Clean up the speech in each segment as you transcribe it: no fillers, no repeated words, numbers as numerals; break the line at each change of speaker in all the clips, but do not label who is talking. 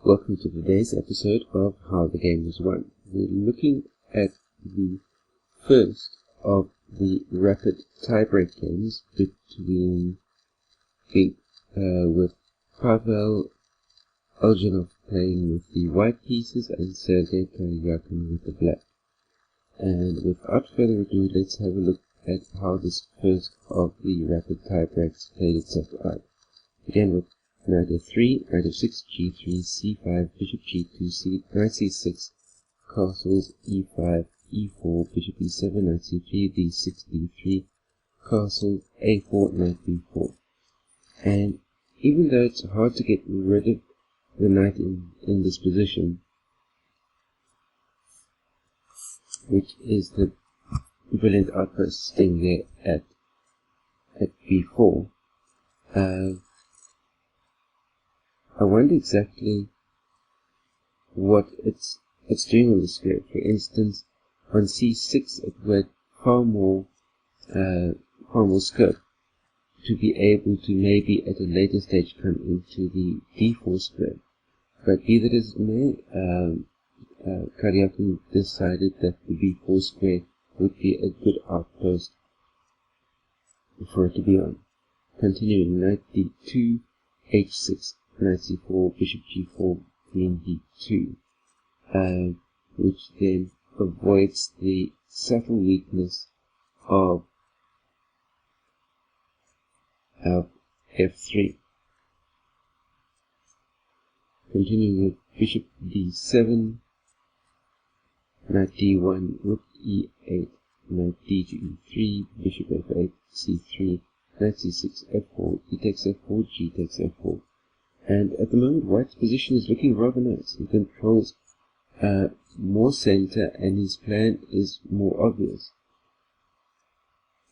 Welcome to today's episode of How the Game Was Won. We're looking at the first of the rapid tiebreak games between with Pavel Eljanov playing with the white pieces and Sergey Karjakin with the black. And without further ado, let's have a look at how this first of the rapid tiebreaks played itself out. Again with knight f3, knight f6, g3, c5, bishop g2, knight c6, castles, e5, e4, bishop e7, knight c3, d6, d3, castle, a4, knight b4. And even though it's hard to get rid of the knight in this position, which is the brilliant outpost staying there at b4, I wonder exactly what it's doing on the square. For instance, on c6 it had far more scope to be able to maybe at a later stage come into the d4 square. But be that as it may, Karjakin decided that the b4 square would be a good outpost for it to be on. Continuing, knight d2, h6, knight c4, bishop g4, queen d2, which then avoids the subtle weakness of f3. Continuing with bishop d7, knight d1, rook e8, knight d2, e3, bishop f8, c3, knight c6, f4, e takes f4, g takes f4. And at the moment, white's position is looking rather nice. He controls more center and his plan is more obvious,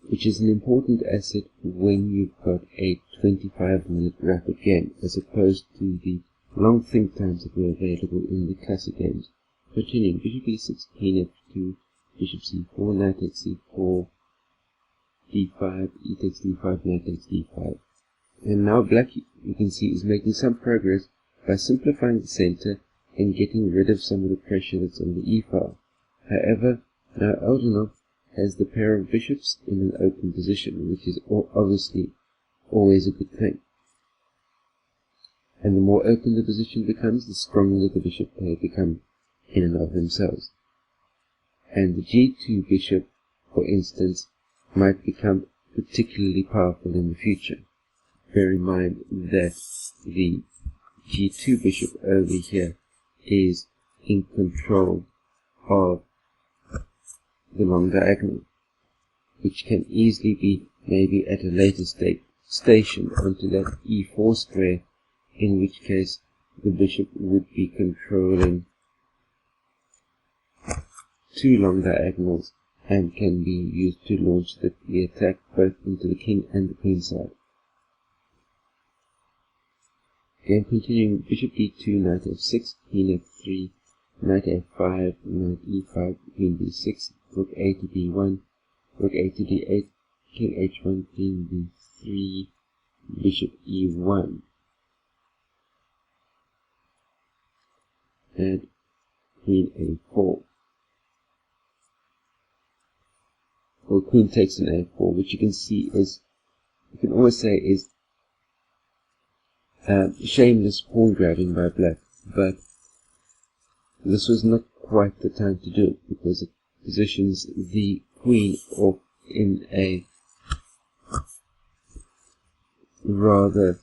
which is an important asset when you've got a 25-minute rapid game, as opposed to the long think times that were available in the classic games. Continuing, bishop e6, queen f2, bishop c4, knight takes c4, d5, e takes d5, knight takes d5. And now black, you can see, is making some progress by simplifying the center and getting rid of some of the pressure that's on the e-file. However, now Eljanov has the pair of bishops in an open position, which is obviously always a good thing. And the more open the position becomes, the stronger the bishop pair become in and of themselves. And the g2 bishop, for instance, might become particularly powerful in the future. Bear in mind that the g2 bishop over here is in control of the long diagonal, which can easily be maybe at a later stage stationed onto that e4 square, in which case the bishop would be controlling two long diagonals and can be used to launch the attack both into the king and the queen side. Again, continuing, bishop d2, knight f6, queen f3, knight f5, knight e5, queen d6, rook a to d1, rook a to d8, king h1, queen d3, bishop e1, and queen a4. Well, queen takes an a4, which you can see is, you can almost say is shameless pawn grabbing by black, but this was not quite the time to do it, because it positions the queen off in a rather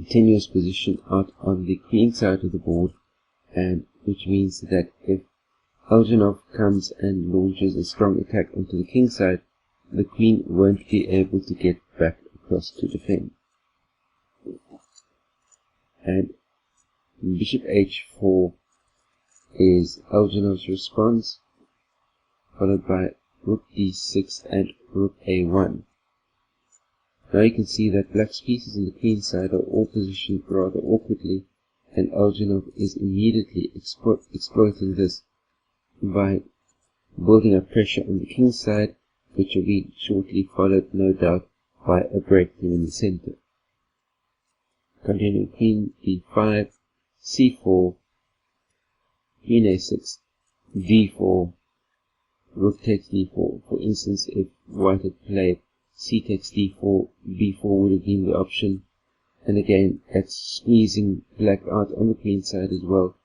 tenuous position out on the queen side of the board, and which means that if Eljanov comes and launches a strong attack onto the king side, the queen won't be able to get back across to defend. And bishop h4 is Eljanov's response, followed by rook d6 and rook a1. Now you can see that black's pieces on the queen side are all positioned rather awkwardly, and Eljanov is immediately exploiting this by building up pressure on the king side, which will be shortly followed, no doubt, by a breakthrough in the center. Continuing, queen d5, c4, queen a6, d4, rook takes d4. For instance, if white had played c takes d4, b4 would have been the option. And again, that's squeezing black out on the queen side as well,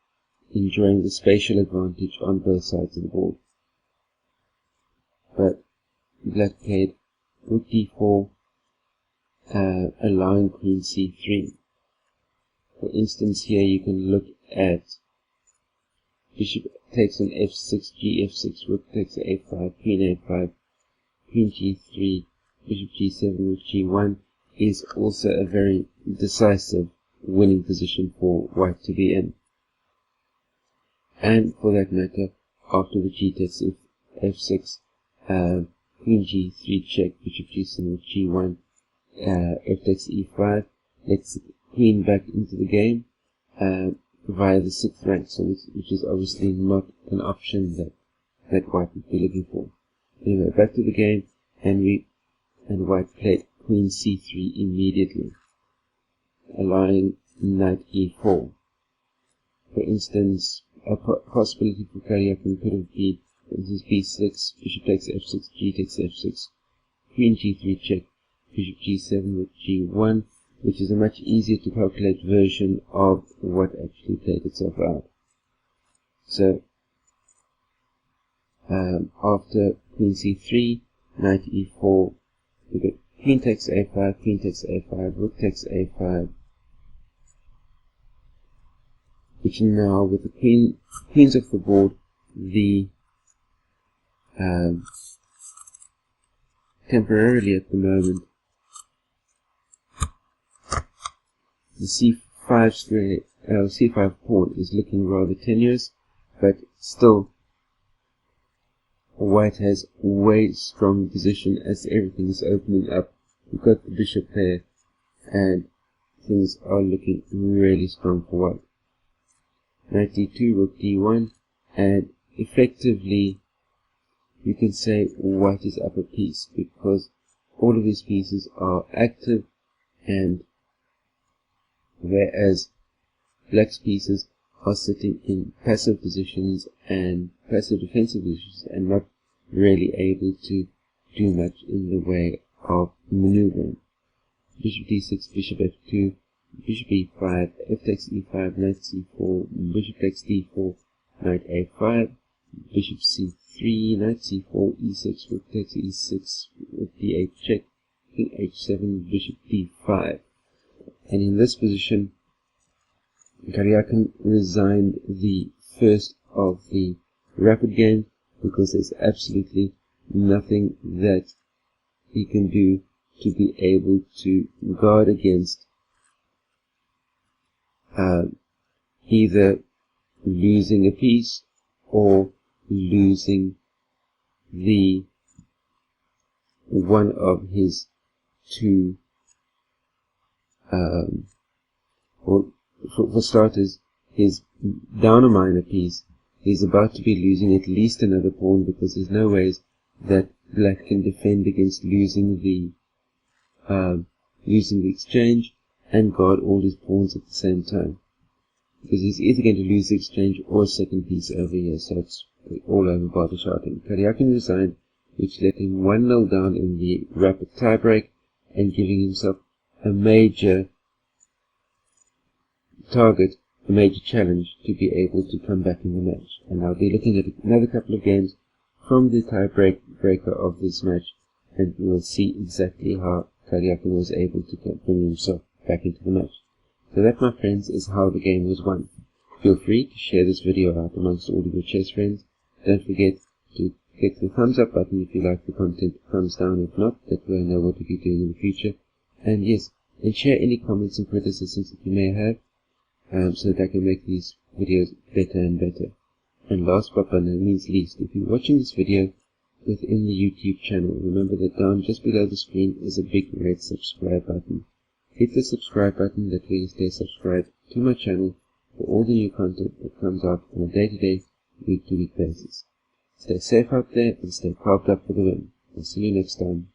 enjoying the spatial advantage on both sides of the board. But black played rook d4, allowing queen c3. For instance, here you can look at bishop takes on f6, gf6, rook takes a5, queen a5, queen g3, bishop g7, rook g1 is also a very decisive winning position for white to be in. And for that matter, after the g takes f6, queen g3 check, bishop g7, rook g1, f takes e5, lets the queen back into the game via the 6th rank, so which is obviously not an option that white would be looking for. Anyway, back to the game, and white played queen c3 immediately, allowing knight e4. For instance, a possibility for Karjakin could have been, for instance, b6, bishop takes f6, g takes f6, queen g3 check, bishop g7 with g1, which is a much easier to calculate version of what actually played itself out. So, after queen c3, knight e4, we get queen takes a5, queen takes a5, rook takes a5, which now with the queens off the board, the temporarily at the moment, the c5 square, c5 pawn is looking rather tenuous, but still white has way strong position as everything is opening up. We've got the bishop there, and things are looking really strong for white. Knight d2, rook d1, and effectively you can say white is up a piece because all of these pieces are active, and whereas black's pieces are sitting in passive positions and passive defensive positions and not really able to do much in the way of maneuvering. Bishop d6, bishop f2, bishop e5, f takes e5, knight c4, bishop takes d4, knight a5, bishop c3, knight c4, e6, rook takes e6, rook d8 check, king h7, bishop d5. And in this position, Karjakin resigned the first of the rapid game because there's absolutely nothing that he can do to be able to guard against either losing a piece or losing the one of his two or for starters, his down a minor piece. He's about to be losing at least another pawn because there's no ways that black can defend against losing the exchange and guard all his pawns at the same time. Because he's either going to lose the exchange or a second piece over here, so it's all over by the shot. And Karjakin resigned, which let him 1-0 down in the rapid tiebreak and giving himself a major target, a major challenge to be able to come back in the match. And I'll be looking at another couple of games from the tiebreaker of this match, and we'll see exactly how Karjakin was able to bring himself back into the match. So that, my friends, is how the game was won. Feel free to share this video out amongst all of your chess friends. Don't forget to click the thumbs up button if you like the content, thumbs down if not, that way I know what to be doing in the future. And yes, and share any comments and criticisms that you may have, so that I can make these videos better and better. And last but by no means least, if you're watching this video within the YouTube channel, remember that down just below the screen is a big red subscribe button. Hit the subscribe button, that way you stay subscribed to my channel for all the new content that comes out on a day-to-day, week-to-week basis. Stay safe out there and stay carved up for the win. I'll see you next time.